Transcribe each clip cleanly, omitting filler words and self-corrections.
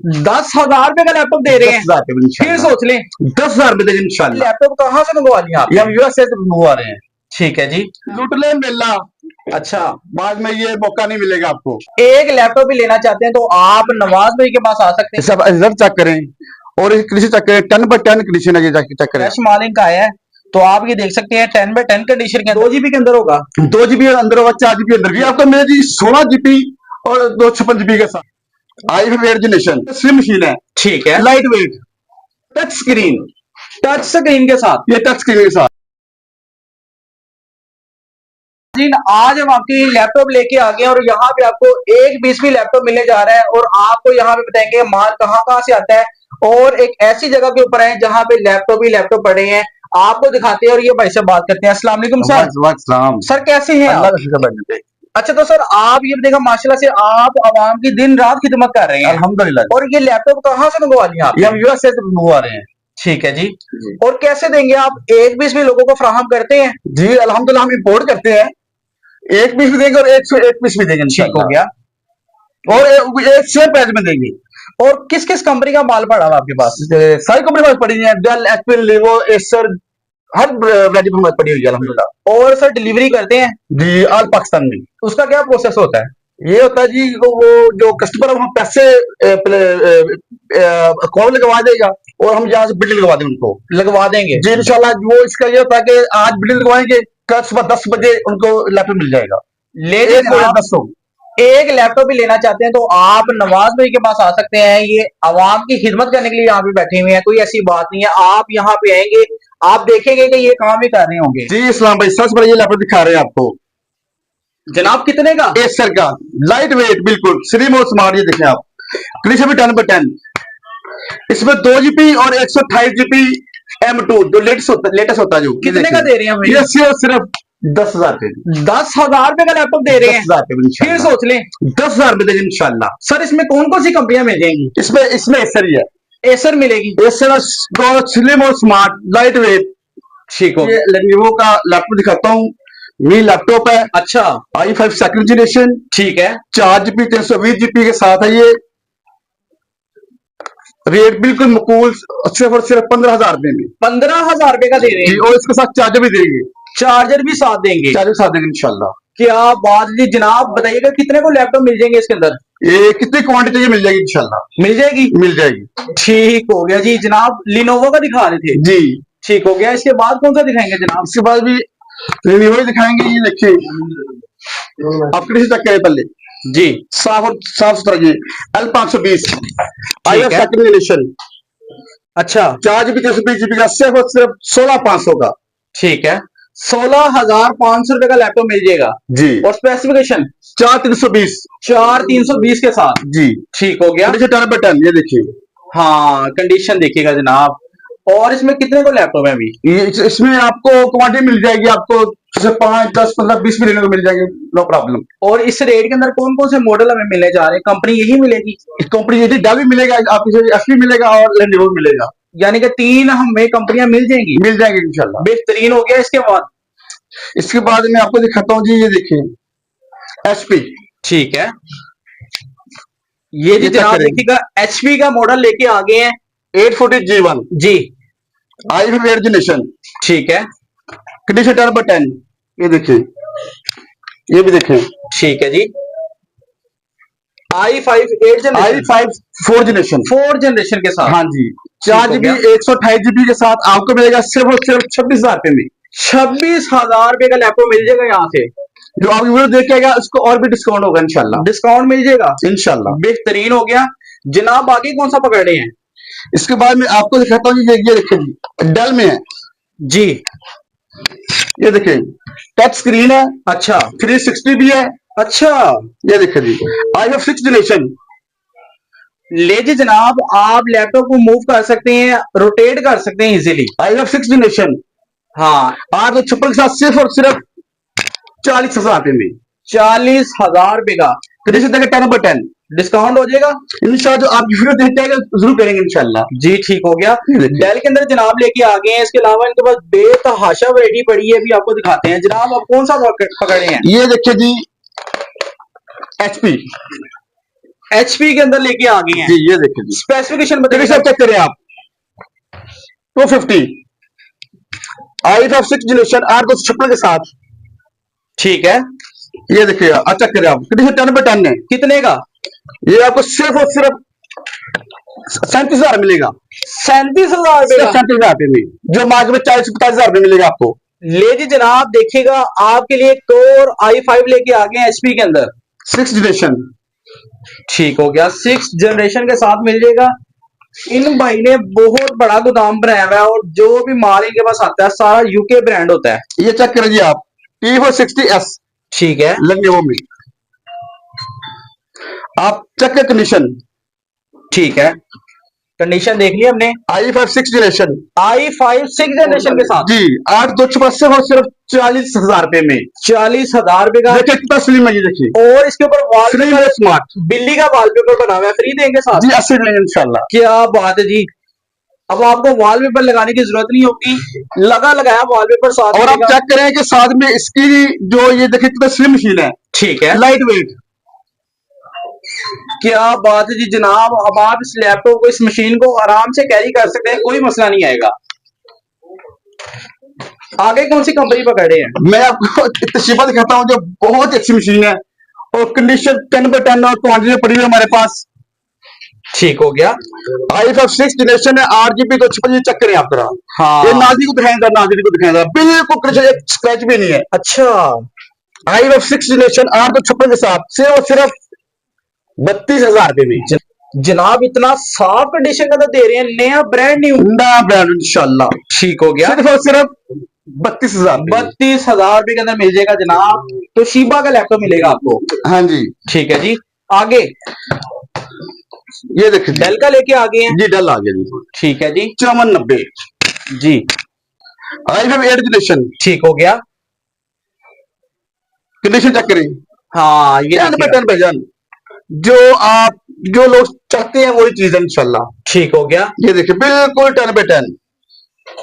10,000 रुपए का लैपटॉप दे रहे हैं। 10,000 रुपए फिर सोच लें 10,000 रुपए देंगे इंशाल्लाह। लैपटॉप कहाँ से मंगवा लिया आप? ये हम यूएसए से मंगवा रहे हैं। ठीक है जी। लूट ले मेला, अच्छा, बाद में ये मौका नहीं मिलेगा आपको। एक लैपटॉप भी लेना चाहते हैं तो आप नवाज भाई के पास आ सकते हैं। सब रिजल्ट चेक करें और इस कंडीशन चेक करें, 10/10 कंडीशन है, ये चेक करें। फ्रेश मालिंग का है तो आप ये देख सकते हैं 10/10 कंडीशन के 2 GB के अंदर होगा, 2 GB अंदर होगा, 4 GB अंदर। ये आपको मिले जी 16 GB और 256 GB के साथ। i5 जनरेशन स्लिम मशीन है, ठीक है, लाइट वेट, टच स्क्रीन के साथ। ये टच स्क्रीन के साथ। आज हम आपकी लैपटॉप लेके आ गए और यहाँ पे आपको एक 20 लैपटॉप मिलने जा रहा है और आपको यहाँ पे बताएंगे माल कहाँ से आता है और एक ऐसी जगह के ऊपर है जहाँ पे लैपटॉप ही लैपटॉप पड़े हैं, आपको दिखाते हैं और ये भाई से बात करते हैं। अस्सलाम वालेकुम सर। सर कैसे हैं आप? अच्छा तो सर आप ये देखा माशाल्लाह से आप आवाम की दिन रात खिदमत कर रहे हैं अल्हम्दुलिल्लाह। और ये लैपटॉप कहाँ से मंगवा लिया आप? ये हम यूएसए से मंगवा रहे हैं। ठीक है जी। और कैसे देंगे आप? एक 20 लोगों को फराहम करते हैं? जी अल्हम्दुलिल्लाह, हम इंपोर्ट करते हैं, एक पीस भी देंगे और 101 पीस भी देंगे। ठीक हो गया। और एक सेम प्राइस में देंगे। और किस किस कंपनी का माल पड़ा हुआ आपके पास? सारी कंपनी पास पड़ी है, डेल, एचपी, लिवो, एसर, हर वैरायटी पर पड़ी हुई है अल्हम्दुलिल्लाह। और सर डिलीवरी करते हैं? जी ऑल पाकिस्तान में। उसका क्या प्रोसेस होता है? ये होता है जी वो जो कस्टमर है वहाँ पैसे अकाउंट लगवा देगा और हम यहाँ से बिल लगवा देंगे, उनको लगवा देंगे जी इंशाल्लाह। वो इसका ये होता है कि आज बिल लगवाएंगे, कल सुबह 10 बजे उनको लैपटॉप मिल जाएगा। ले एक लैपटॉप भी लेना चाहते हैं तो आप नवाज भाई के पास आ सकते हैं। ये आवाम की खिदमत करने के लिए यहाँ पे बैठे हुए हैं, कोई ऐसी बात नहीं है। आप यहाँ पे आएंगे, आप देखेंगे कि ये काम भी कर रहे होंगे। जी इस्लाम भाई, सबसे बड़ा ये लैपटॉप दिखा रहे हैं आपको जनाब। कितने का? एसर का, लाइट वेट, बिल्कुल स्लिम और स्मार्ट। ये देखें आप, कंडीशन भी 10/10। इसमें 2 GB और 128 GB M2 जो लेटेस्ट होता है जो। कितने का दे रहे हैं भाई? ये सिर्फ 10,000 रुपए। 10,000 रुपए का लैपटॉप दे रहे हैं। 10,000 रुपए। फिर सोच लें 10,000 रुपए देंगे इंशाल्लाह। सर इसमें कौन कौन सी कंपनियां मिल जाएंगी? इसमें एसर ही है। एसर मिलेगी। एसर स्लिम और स्मार्ट, लाइट वेट। ठीक हो। ये लेनोवो का लैपटॉप दिखाता हूँ, मी लैपटॉप है। अच्छा, i5 सेकंड जनरेशन, ठीक है। 4 GB 320 GB के साथ है ये। रेट बिल्कुल मकूल, सिर्फ और सिर्फ 15,000 रुपए में। 15,000 रुपए का दे रहे हैं और इसके साथ चार्जर भी देंगे। चार्जर भी साथ देंगे? चार्जर साथ देंगे इंशाल्लाह। क्या बात जी। जनाब बताइएगा कितने को लैपटॉप मिल जाएंगे इसके अंदर? ये कितनी क्वांटिटी चाहिए मिल जाएगी इंशाल्लाह। मिल जाएगी? मिल जाएगी। ठीक हो गया जी। जनाब लिनोवो का दिखा रहे थे जी, ठीक हो गया। इसके बाद कौन सा दिखाएंगे जनाब? इसके बाद भी लिनोवो दिखाएंगे। ये देखिए आप किसी चेक करें पहले जी, साफ सुथरा। ये L520 i5 सेकंड जनरेशन। अच्छा, 4 GB 320 GB का, सिर्फ और सिर्फ 16,500 का। ठीक है। 16,500 रुपए का लैपटॉप मिल जाएगा जी। और स्पेसिफिकेशन 4,320 के साथ जी। ठीक हो गया। 10/10 ये देखिए। हाँ कंडीशन देखिएगा जनाब। और इसमें कितने को लैपटॉप है अभी? इसमें आपको क्वांटिटी मिल जाएगी, आपको 5, 10, 15, 20 भी लेने को मिल जाएंगे, नो प्रॉब्लम। और इस रेट के अंदर कौन कौन से मॉडल हमें मिलने जा रहे हैं? कंपनी यही मिलेगी? इस कंपनी ये डेल भी मिलेगा, आपको एचपी मिलेगा और लेनोवो मिलेगा। यानी कि 3 हमें कंपनियां मिल जाएंगी इंशाल्लाह। बेहतरीन हो गया। इसके बाद मैं आपको दिखाता हूँ जी, ये देखिए एचपी। ठीक है। ये जी जनाब देखिएगा एचपी का मॉडल लेके आ गए हैं 840G1 जी, i5 8 जनरेशन। ठीक है। कंडीशन 10/10। ये देखिए, ये भी देखें। ठीक है जी। i5 4 जनरेशन के साथ। हाँ जी। 4 GB 128 GB के साथ आपको मिलेगा सिर्फ और सिर्फ 26,000 रुपए में। 26,000 रुपए का लैपटॉप मिल जाएगा यहाँ से। जो आप वीडियो देख के आएगा उसको और भी डिस्काउंट होगा इंशाल्लाह। डिस्काउंट मिल जाएगा इंशाल्लाह। बेहतरीन हो गया जनाब। आगे कौन सा पकड़ रहे हैं? इसके बाद मैं आपको दिखाता हूँ, ये देखिए जी, डेल में है जी। ये देखिए टच स्क्रीन है। अच्छा, 360 भी है। अच्छा, ये देखिए जी i5 6 जनरेशन। ले जी जनाब, आप लैपटॉप को मूव कर सकते हैं, रोटेट कर सकते हैं इजीली। i5 6 generation. हाँ, 856 के साथ सिर्फ और सिर्फ 40,000 रुपए में। 40,000 रुपए का। कंडीशन देखिए 10/10 डिस्काउंट हो जाएगा इंशाल्लाह। जो आप वीडियो देखते हैं जरूर करेंगे इंशाल्लाह। जी ठीक हो गया। डेल के अंदर जनाब लेके आ गए हैं। इसके अलावा इनके पास बेतहाशा वैरायटी पड़ी है, भी आपको दिखाते हैं। जनाब आप कौन सा पकड़े हैं? ये देखिए जी एचपी HP के अंदर लेके आ गए हैं। जी ये देखिए जी, स्पेसिफिकेशन चलिए बताइए। सब चेक करें आप। 250 i5 6 जनरेशन 8 के साथ, ठीक है, ये देखिए आप चेक करें आप, कंडीशन 10/10 है। कितने का? ये आपको सिर्फ और सिर्फ 37,000 मिलेगा। 37,000 रुपए सिर्फ का। 37,000 रुपए में, जो मार्केट में 40-45,000 रुपए मिलेगा आपको। ले जी जनाब, देखिएगा आपके लिए एक और i5 लेके आ गए हैं HP के अंदर। 6 जनरेशन, ठीक हो गया, 6 जनरेशन के साथ मिल जाएगा। इन भाई ने बहुत बड़ा गोदाम बनाया हुआ है और जो भी माल इनके पास आता है सारा यूके ब्रांड होता है। ये चेक करिए आप, T460S ठीक है, लेनोवो में, आप चेक करें कंडीशन। ठीक है, कंडीशन देख ली हमने। i5 6 जनरेशन i5 6 जनरेशन के साथ जी, 8/2 और सिर्फ 40,000 रुपए में। 40,000 रुपए का। देखिए कितना स्लिम है, ये देखिए और इसके ऊपर स्लिम वॉलपेपर, है, स्मार्ट बिल्ली का वॉलपेपर बना हुआ है, फ्री देंगे साथ। जी, 80 लेंगे इंशाल्लाह। क्या बात है जी, अब आपको वॉलपेपर लगाने की जरूरत नहीं होगी, लगा लगाया वॉलपेपर साथ और आप मिलेगा। चेक करें कि साथ में इसकी जो ये देखिए कितना स्लिम मशीन है, ठीक है, लाइट वेट। क्या बात है जी जनाब, अब आप इस लैपटॉप को, इस मशीन को आराम से कैरी कर सकते हैं, कोई मसला नहीं आएगा। आगे कौन सी कंपनी पकड़े हैं? मैं आपको तशरीफा दिखाता हूँ, जो बहुत अच्छी मशीन है और कंडीशन 10/10 और क्वांटिटी में पड़ी हुई है हमारे पास। ठीक हो गया, i5 6 जनरेशन है, 8GB 256 चेक करें आप तरह। हाँ, ये नाजी को दिखाएगा, नाजी को दिखाएगा, बिल्कुल कंडीशन एक स्क्रैच भी नहीं है। अच्छा, i5 6 जनरेशन 856 के साथ सिर्फ और सिर्फ 32,000 रुपए में। जनाब इतना साफ कंडीशन का तो दे रहे हैं, नया ब्रांड न्यू। नया ब्रांड इंशाल्लाह, ठीक हो गया, सिर्फ और सिर्फ 32,000 रुपए में। 32,000 रुपए के अंदर मिल जाएगा जनाब। तो शीबा का लैपटॉप मिलेगा आपको। हाँ जी, ठीक है जी, आगे ये देखिए डेल का लेके आ गए हैं। जी, डल आ गया जी, ठीक है जी, 5490 जी i5 8 जनरेशन, ठीक हो गया। कंडीशन चेक करें। हाँ, ये 10/10 भाईजान, जो लोग चाहते हैं वही चीज है इंशाल्लाह। ठीक हो गया। ये देखिए बिल्कुल 10/10,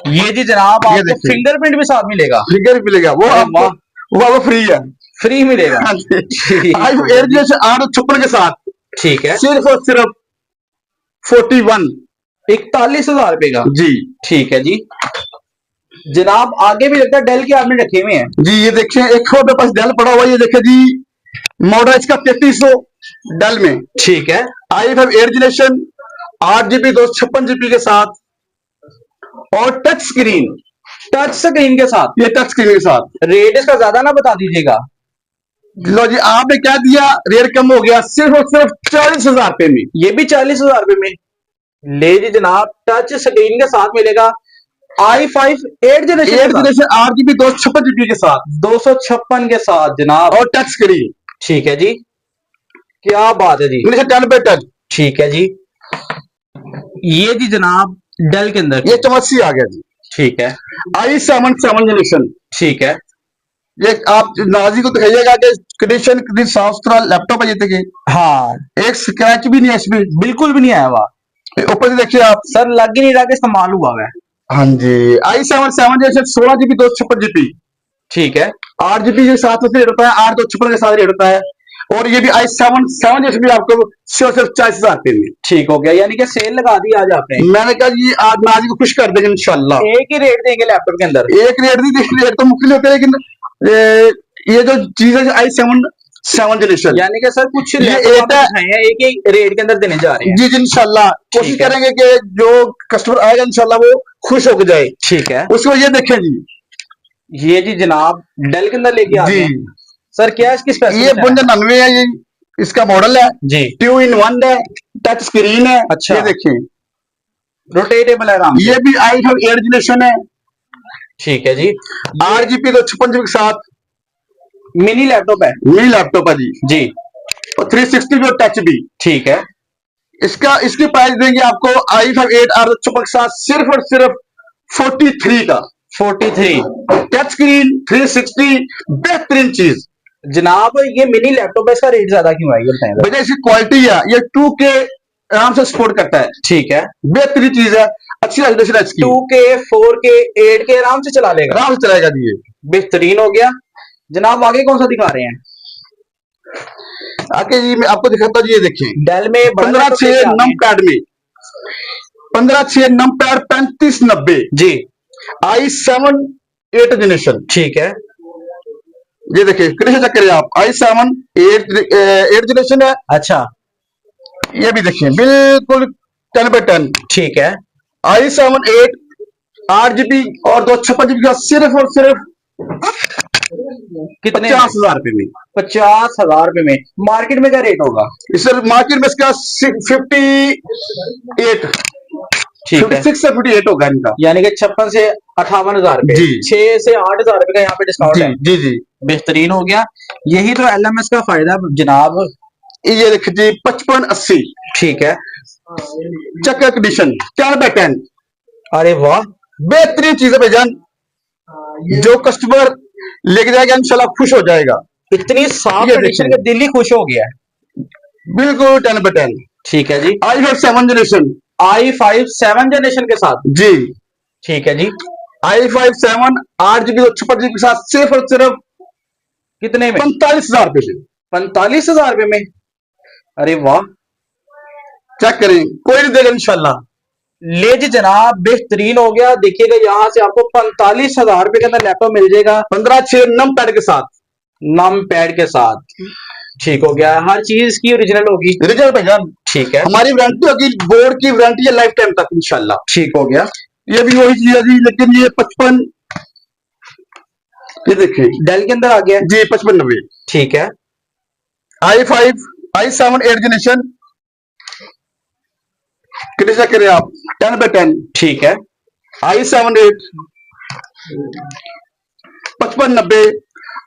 ये जी जनाब ये आपको देखिए। फिंगरप्रिंट भी साथ मिलेगा, फिगर भी मिलेगा, वो अरे आपको वो फ्री है। फ्री मिलेगा। हाँ जी। ठीक i5 हो गया। 8 जनरेशन 856 के साथ ठीक है, सिर्फ और सिर्फ 41 41,000 रुपए का। जी। ठीक है जी जनाब, आगे भी लगता है डेल के आपने रखे हुए हैं। जी ये देखिए, एक और मेरे पास डेल पड़ा हुआ है, ये देखिए जी, मॉडल इसका 3300 डेल में, ठीक है, i5 8 जनरेशन 8GB 256GB के साथ और टच स्क्रीन, टच स्क्रीन के साथ। ये टच स्क्रीन के साथ। रेट इसका ज्यादा ना बता दीजिएगा। लो जी, आपने क्या दिया, रेट कम हो गया, सिर्फ और सिर्फ 40,000 रुपए में। ये भी 40,000 रुपए में। ले जी जनाब, टच स्क्रीन के साथ मिलेगा i5 8 जनरेशन 8GB 256GB के साथ 256 के साथ जनाब। और टच स्क्रीन, ठीक है जी, क्या बात है जी। 10/10, ठीक है जी, ये जी जनाब डेल के अंदर। ये 84 आ गया जी। ठीक है, i7 7 जनरेशन, ठीक है, ये आप नाजी को दिखाइएगा कि कंडीशन कितनी साफ सुथरा लैपटॉप है। ये देखिए, हाँ, एक स्क्रैच भी नहीं है इसमें, बिल्कुल भी नहीं आया हुआ ऊपर से देखिए आप। सर, लग ही नहीं रहा कि इस्तेमाल हुआ है। हाँ जी, i7 7 जनरेशन 16GB 256GB, ठीक है, 8GB के साथ रेट होता है, 8 256 के साथ रेट होता है। और ये भी i7 7 जनरेशन भी आपको सिर्फ 40,000 रुपए में। ठीक हो गया, यानी कि सेल लगा दी आज आपने। मैंने कहा जी आज नाजी को खुश कर देंगे इंशाल्लाह। एक ही रेट देंगे लैपटॉप के अंदर। एक रेट नहीं देंगे, रेट तो मुख्तलिफ होते हैं, लेकिन ये जो चीज है i7 7 जनरेशन, यानी कि सर कुछ ये लैपटॉप एक है। दिखाए हैं, एक ही रेट के अंदर देने जा रहे हैं। जी जी इंशाल्लाह कोशिश ठीक है। करेंगे कि जो कस्टमर आएगा इंशाल्लाह वो खुश होकर जाए। ठीक है, उसको ये देखें जी, ये जी जनाब डेल के अंदर लेके आ गए जी हैं। सर क्या है इसकी ये स्पेसिफिकेशन? 5299 है, ये इसका मॉडल है, जी, 2-in-1 है, टच स्क्रीन है। अच्छा। ये देखें, रोटेटेबल है आराम से। ये भी i5 8 जनरेशन है, ठीक है जी, 8GB 256GB के साथ मिनी लैपटॉप है। मिनी लैपटॉप है जी, जी, और 360 भी और टच भी। ठीक है, इसकी प्राइस देंगे आपको i5 8 856 के साथ सिर्फ और सिर्फ 43 का। 43। टच स्क्रीन 360, बेहतरीन चीज। जनाब ये मिनी लैपटॉप है, इसका रेट ज्यादा क्यों है ये बताएं जरा। वजह इसकी क्वालिटी है, ये 2K आराम से सपोर्ट करता है, ठीक है, बेहतरीन चीज है, अच्छी रेजोल्यूशन है इसकी, 2K 4K 8K आराम से चला लेगा। आराम से चलाएगा जी ये। बेहतरीन हो गया जनाब। आगे कौन सा दिखा रहे हैं? आके जी मैं आपको दिखाता हूँ, ये देखिए डेल में 15/6 नम पैड में 15/6 नम पैड 3590 जी i7 8 जनरेशन। ठीक है, ये देखिए कितने चेक करिए आप, i7 8 जनरेशन है। अच्छा ये भी देखिए बिल्कुल 10/10 ठीक है, i7 8 8 GB और 256 GB का सिर्फ और सिर्फ कितने 50,000 रुपए में। 50,000 रुपए में। मार्केट में क्या रेट होगा? इस मार्केट में इसका 58 ठीक है, 56 से 58 होगा इनका। यानी कि 56 से 58,000 रुपए, जी 6 से 8,000 रुपए का यहाँ पे डिस्काउंट जी है। जी जी। बेहतरीन हो गया, यही तो LMS का फायदा जनाब। ये देखिए जी 5580 ठीक है, चक्कर कंडीशन 10/10। अरे वाह, बेहतरीन चीज है भाईजान, जो कस्टमर लेके जाएगा इंशाल्लाह खुश हो जाएगा। इतनी साफ ये कंडीशन देखिए। के दिल ही खुश हो गया है। बिल्कुल 10/10। ठीक है जी, i5 7 जनरेशन i5 7 जनरेशन के साथ। जी, ठीक है जी, i5 7 8 GB 256 GB के साथ सिर्फ और सिर्फ कितने में? 45,000 रुपए में। 45,000 रुपए में। अरे वाह, चेक करें, कोई नहीं देगा इंशाल्लाह। ले जी जनाब, बेहतरीन हो गया। देखिएगा यहाँ से आपको 45,000 रुपए के अंदर लैपटॉप मिल जाएगा 15/6 नम पैड के साथ। नम पैड के साथ। ठीक हो गया, हर चीज की ओरिजिनल होगी। रिजल्ट भाईजान ठीक है, हमारी वारंटी होगी, बोर्ड की वारंटी है लाइफ टाइम तक इंशाल्लाह। ठीक हो गया। ये भी वही चीज है जी, लेकिन ये 55, ये देखिए डेल के अंदर आ गया है। जी 5590 ठीक है, i5 i7 8 जनरेशन कितने चेक करें आप, 10/10। ठीक है, i7 8 5590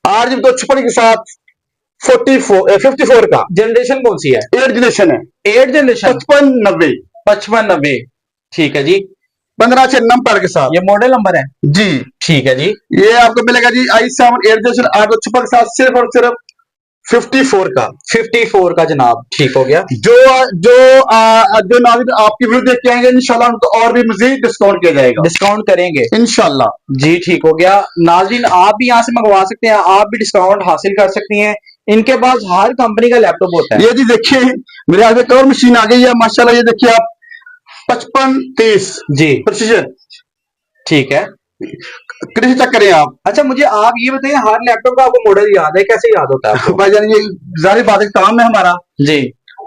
8 GB 256 के साथ 54 का जनरेशन कौन सी है? 8 जनरेशन है। 8 जनरेशन 5590 5590। ठीक है जी, 15/6 नम पैड के साथ। ये मॉडल नंबर है। जी ठीक है जी, ये आपको मिलेगा जी i7 8 जनरेशन 8 256 के साथ सिर्फ और सिर्फ 54 का। 54 का जनाब। ठीक हो गया, जो जो जो नाज़रीन आपकी वीडियो देख के आएंगे इंशाल्लाह उनको और भी मजीद डिस्काउंट किया जाएगा डिस्काउंट करेंगे इंशाल्लाह। जी। ठीक हो गया नाज़रीन, आप भी यहाँ से मंगवा सकते हैं, आप भी डिस्काउंट हासिल कर सकती हैं। इनके पास हर कंपनी का लैपटॉप होता है। ये जी देखिए मेरे हाथ में एक और मशीन आ गई है माशाल्लाह, ये देखिए आप 5530 जी प्रिसीजन। ठीक है, कितने चेक करें आप। अच्छा मुझे आप ये बताइए, हर लैपटॉप का आपको मॉडल याद है? कैसे याद होता है आपको? भाईजान ये जारी बात है, काम है हमारा, जी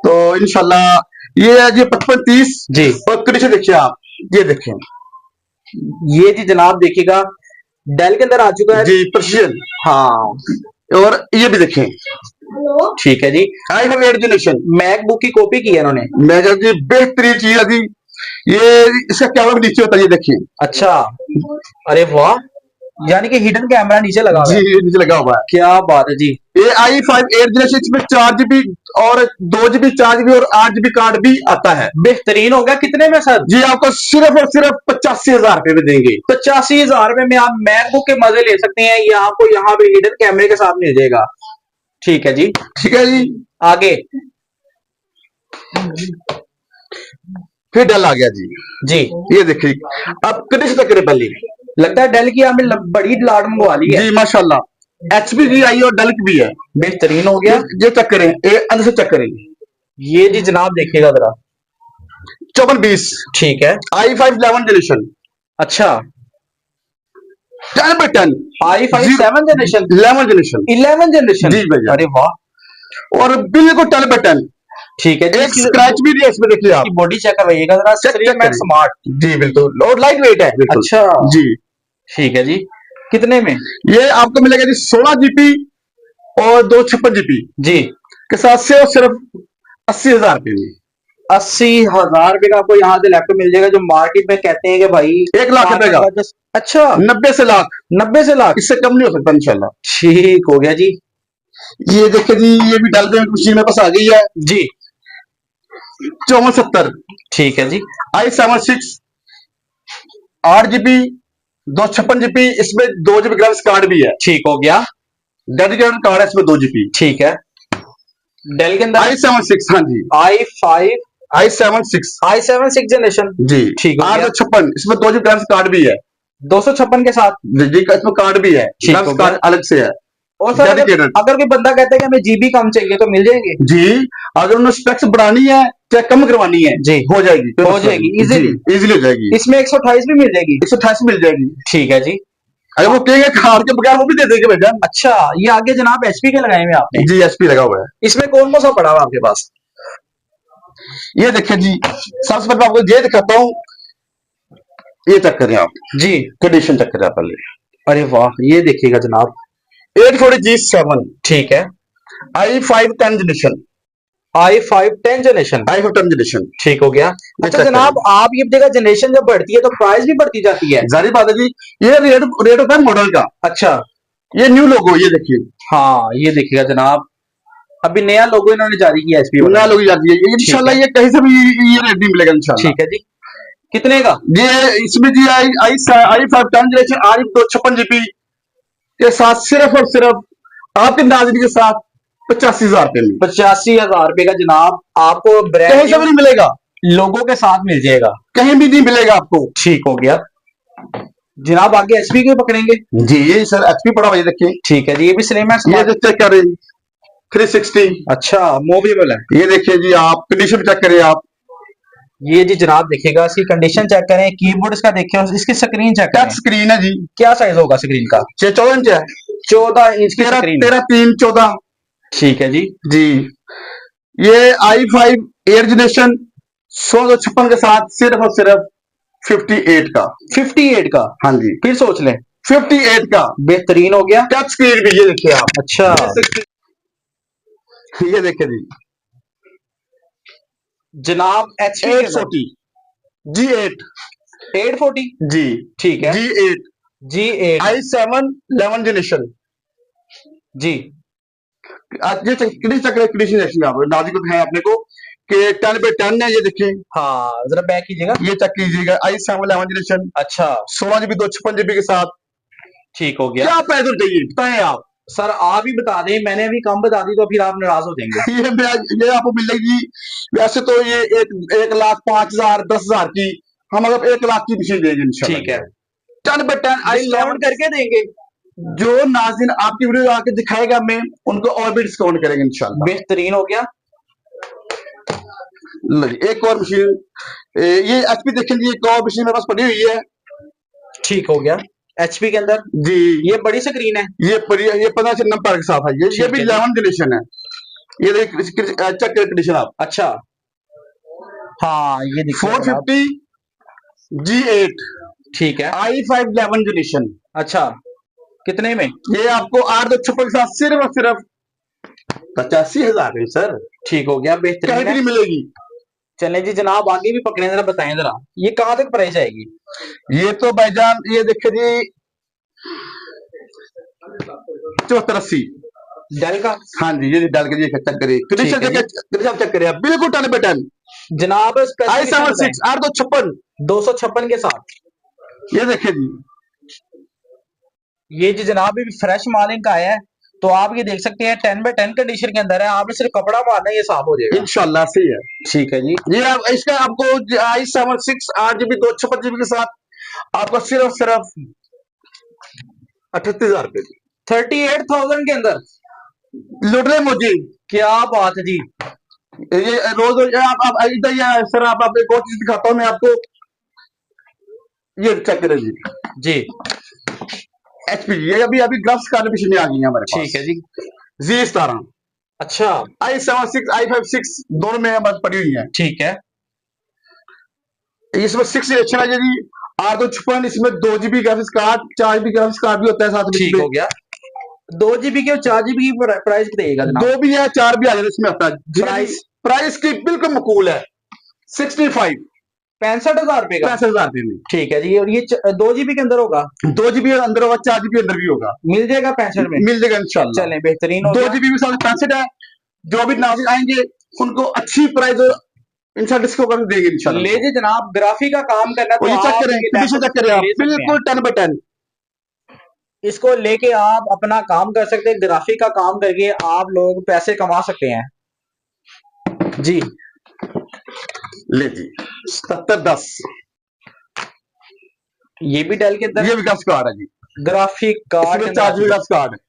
तो इंशाल्लाह ये है जी 5530 जी, और कितने देखिए आप, ये देखें ये जी जनाब देखिएगा डेल के अंदर आ चुका है जी प्रिसीजन। हाँ, और ये भी देखें ठीक है जी। i5 8 generation. मैकबुक की कॉपी की है इन्होंने। मैं कहता जी बेहतरीन चीज है जी, ये इसका कैमरा भी नीचे होता है, ये देखिए अच्छा, अरे वाह, यानी कि हिडन कैमरा नीचे लगा हुआ जी, है। नीचे लगा हुआ है। क्या बात है जी। ये i5 8 जनरेशन, इसमें 4 GB और 2 GB 4 GB और 8 GB कार्ड भी आता है। बेहतरीन हो गया। कितने में सर? जी आपको सिर्फ और सिर्फ 85,000 रुपए में देंगे। 85,000 रुपए में आप मैकबुक के मजे ले सकते हैं। ये आपको यहाँ पे हिडन कैमरे के साथ मिल जाएगा। ठीक है जी, ठीक है जी, आगे फिर डेल आ गया जी। जी, ये देखिए अब कितने से तक पहले लगता है डेल की आपने बड़ी लाट मंगवा ली है। जी माशाल्लाह, HP की आई और डेल की भी है। बेहतरीन हो गया। ये चेक करें, अंदर से चेक करें, ये जी जनाब देखिएगा जरा। 5420 ठीक है, i5 11 जनरेशन अच्छा 10/10 i5 7 जनरेशन 11 जनरेशन 11 जनरेशन। जी भैया। अरे वाह, और बिल्कुल 10/10। ठीक है जी। एक स्क्रैच भी नहीं है इसमें, देखिए आप इसकी बॉडी चेक करवाइएगा जरा। चेक स्लिम एंड करें। स्मार्ट। जी बिल्कुल, और लाइट वेट है बिल्कुल। अच्छा जी, ठीक है जी। कितने में? ये आपको मिलेगा जी 16 GB और 256 GB जी के साथ से और सिर्फ 80,000 रुपए में। 80,000 रुपए का आपको यहाँ से लैपटॉप मिल जाएगा, जो मार्केट में कहते हैं कि भाई 1 लाख रुपए का। अच्छा 90 से लाख, 90 से लाख। इससे कम नहीं हो सकता इंशाल्लाह। ठीक हो गया जी। ये देखिए जी, ये भी डाल पेमेंट मशीन में पास आ गई है जी 5470 ठीक है जी। i7 6 8 GB 256 GB, इसमें 2 GB ग्राफिक्स कार्ड भी है। ठीक हो गया। डेडिकेटेड कार्ड है इसमें 2 GB। ठीक है। डेल के अंदर i7 6, हाँ जी i5 i7 6 i7 6 जनरेशन। जी, ठीक हो गया। 856, इसमें 2 GB ग्राफिक्स कार्ड भी है। 256 के साथ। जी का इसमें कार्ड भी है, ठीक हो ग्राफिक्स गया। कार्ड अलग से है। और सर अगर, Dedicated. अगर कोई बंदा कहता है कि हमें जीबी कम चाहिए तो मिल जाएंगे? जी, अगर उन्हें स्पेक्स बढ़ानी है या कम करवानी है जी हो जाएगी, कोई हो मसला जाएगी नहीं। इजीली। जी, इजीली हो जाएगी। इसमें 128 भी मिल जाएगी? 128 मिल जाएगी। ठीक है जी। अगर वो कहेंगे खार के बगैर वो भी दे देंगे भैया। अच्छा, ये आगे जनाब एचपी के लगाए हुए आपने? जी, एचपी लगा हुआ है। इसमें कौन कौन सा पड़ा हुआ आपके पास? ये देखिए जी, सबसे पहले मैं आपको ये दिखाता हूँ, ये चेक करें आप जी, कंडीशन चेक करें आप पहले। अरे वाह, ये देखिएगा जनाब। 840G7 ठीक है, i5 10 generation, i5 10 generation. i5 10 generation. ठीक हो गया। अच्छा check जनाब, आप ये जगह जनरेशन जब बढ़ती है तो प्राइस भी बढ़ती जाती है? जारी बात है जी, ये रेट होता है मॉडल का। अच्छा, ये न्यू लोगो, ये देखिए हाँ ये देखिएगा जनाब, अभी नया लोगो इन्होंने जारी किया एचपी नया लोगो जाती है। ये इंशाल्लाह ये कहीं से भी ये रेट नहीं मिलेगा इंशाल्लाह। ठीक है जी। कितने का? ये इसमें जी i5 10 जनरेशन RE 256GB के साथ सिर्फ और सिर्फ आपके नाज़रीन के साथ 85,000 रुपए में, 85,000 रुपए का जनाब आपको कहीं ब्रांड से भी नहीं मिलेगा, लोगों के साथ मिल जाएगा। कहीं भी नहीं मिलेगा आपको। ठीक हो गया जनाब। आगे एचपी के पकड़ेंगे? जी, ये सर एचपी पड़ा हुआ है, देखिए ठीक है जी, ये भी स्लिम है ये स्मार्ट। जो चेक करें 360। अच्छा, मूवेबल है। ये देखिए जी, आप कंडीशन चेक करें आप, ये जी जनाब देखिएगा, इसकी कंडीशन चेक करें, कीबोर्ड इसका देखें, इसकी स्क्रीन चेक टच करें। स्क्रीन है जी, क्या साइज होगा स्क्रीन का? 14 इंच है, 14 इंच की 13 स्क्रीन। 13 3 14। ठीक है जी। जी, ये i5 8 जनरेशन 1656 के साथ सिर्फ और सिर्फ 58 का। 58 का? हाँ जी, फिर सोच लें, 58 का बेहतरीन हो गया। टच स्क्रीन भी, ये देखिए आप। अच्छा, ये देखिए जी, जनाब एचपी 840 G8 840। जी, ठीक है G8 G8 i7 11 जनरेशन। जी। आज ये कंडीशन देखिए आप, नाज़रीन को है अपने को कि 10/10 है, ये देखिए, हाँ जरा बैक कीजिएगा। ये चेक कीजिएगा i7 11 जनरेशन अच्छा, 16GB 256GB के साथ। ठीक हो गया। क्या पैदल चाहिए बताएं आप। सर आप ही बता दें, मैंने अभी कम बता दी तो फिर आप नाराज हो जाएंगे। ये आपको मिलेगी, वैसे तो ये 1,05,000 10,000 की, हम अगर 1,00,000 की मशीन देंगे इंशाल्लाह। ठीक है, 10/10 डिस्काउंट करके देंगे। जो नाज़रीन आपकी वीडियो आके दिखाएगा हमें, उनको और भी डिस्काउंट करेंगे इंशाल्लाह। बेहतरीन हो गया। लो जी, एक और मशीन, ये एचपी देखेंगे, एक और मशीन मेरे पास पड़ी हुई है। ठीक हो गया। एचपी के अंदर जी, ये बड़ी स्क्रीन है। ये 15 से नंबर के साथ है, ये भी 11 जनरेशन है। ये देखिए चेक कर कंडीशन आप। अच्छा, हाँ ये देखिए 450 G8 ठीक है। i5 11 generation. अच्छा, कितने में? ये आपको 856 के साथ सिर्फ और सिर्फ 85,000 है सर। ठीक हो गया, कहीं बेहतरीन भी है। नहीं मिलेगी। चलें जी जनाब, आगे भी पकड़े, जरा बताएं जरा ये कहाँ तक प्राइस आएगी? ये तो भाईजान ये देखिए जी 7480 डेल का। हाँ जी, ये डाल के चेक करिए कंडीशन, कंडीशन चेक करिए आप, बिल्कुल 10/10 जनाब i7 856 256 के साथ। ये देखिए जी, ये जी जनाब भी फ्रेश माल इनका आया है, तो आप ये देख सकते हैं 10/10 कंडीशन के अंदर है। आपने सिर्फ कपड़ा मारना है, ये साफ हो जाएगा इंशाल्लाह सही है। ठीक है जी। ये आप इसका आपको i7 8GB 256GB के साथ आपको सिर्फ सिर्फ 38,000 रुपए 38,000 के अंदर लुट रहे मुझे। क्या बात है जी। ये रोज आप इधर सर आप एक और चीज दिखाता हूँ मैं आपको, ये चेक करें जी, जी एचपी, ये अभी अभी ग्राफ्स का मशीनें आ गई हैं हमारे पास। ठीक है जी। Z17 अच्छा, i7 i5 दोनों में हमारे पड़ी हुई है। ठीक है। इसमें 6 जनरेशन है जी, 856, इसमें 2GB graphics card 4GB graphics card भी होता है साथ में। ठीक हो गया। 2GB की और 4GB की प्राइस बताइएगा जनाब। 2 भी है 4 भी आ जाए, इसमें आता है। प्राइस प्राइस की बिल्कुल मकूल है, 65 65,000 रुपए का। 65,000 रुपए में। ठीक है जी। और ये 2GB के अंदर होगा? 2GB अंदर होगा, 4GB अंदर भी होगा, मिल जाएगा 65 में? मिल जाएगा इंशाल्लाह। चलें, बेहतरीन हो गया। 2GB भी साथ 65 है। जो भी नाज़रीन आएंगे उनको अच्छी प्राइस इंशाल्लाह डिस्काउंट कर देंगे इंशाल्लाह। ले जी जनाब, ग्राफिक का काम करना तो चेक आप करें, ये कंडीशन चेक करें आप, ले सकते हैं। बिल्कुल 10/10 इसको लेके आप अपना काम कर सकते हैं, ग्राफिक का काम करके आप लोग पैसे कमा सकते हैं जी। ले जी 7710 ये भी डेल के अंदर ये विकास कार्ड है जी, ग्राफिक कार्ड इसमें 4GB विकास कार्ड है।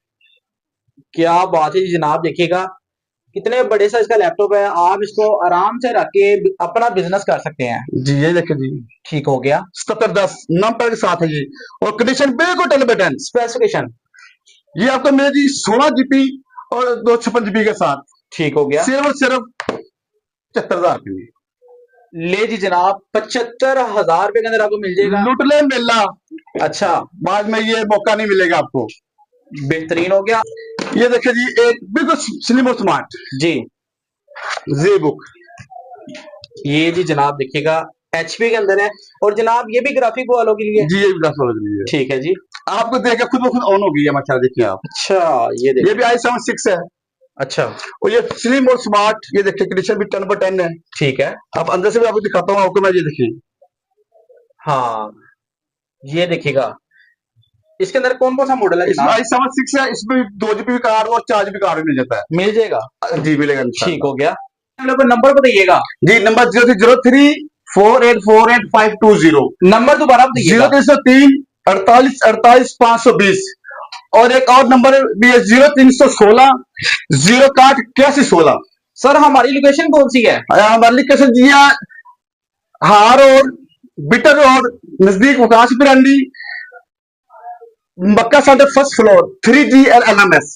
क्या बात है जी जनाब, देखिएगा कितने बड़े साइज का लैपटॉप है, आप इसको आराम से रख के अपना बिजनेस कर सकते हैं। जी ये देखिए जी, ठीक हो गया। 7710 नंबर के साथ है ये, और कंडीशन बिल्कुल 10/10। स्पेसिफिकेशन ये आपको मिले जी 16 GB और 256 GB के साथ, ठीक हो गया। सिर्फ और सिर्फ 75,000 के लिए। ले जी जनाब, 75,000 रुपए के अंदर आपको मिल जाएगा। लुट ले मेला, अच्छा, बाद में ये मौका नहीं मिलेगा आपको। बेहतरीन हो गया ये देखिए जी, एक बिल्कुल स्लिम और स्मार्ट जी। जी बुक। ये जी जनाब देखिएगा HP के अंदर है, और जनाब ये भी ग्राफिक वालों के लिए। जी ये भी 10 के लिए। ठीक है जी। आपको देखिए खुद ब खुद ऑन हो गई है माशाल्लाह, देखिए आप। अच्छा, ये देखिए। ये भी i7 6 है, अच्छा, और ये स्लिम और स्मार्ट, ये देखिए कंडीशन भी 10/10 है। ठीक है। अब अंदर से भी आपको दिखाता हूँ, आपको मैं ये देखिए। हाँ, ये देखिएगा इसके अंदर कौन कौन सा मॉडल है इसमें जनाब? i7 6 है, इसमें 2 GB कार और 4 GB कार भी मिल जाता है। मिल जाएगा। जी मिलेगा ठीक इंशाल्लाह। हो गया। नंबर बताइएगा। जी नंबर 0304848520, नंबर दोबारा बताइएगा। 0303 48 48 520, और एक और नंबर भी है 0316 061 8116। सर हमारी लोकेशन कौन सी है? हमारी लोकेशन जी है हार और बिटर और नजदीक वकाश बिरांडी, मक्का center, first floor, 3G LMS।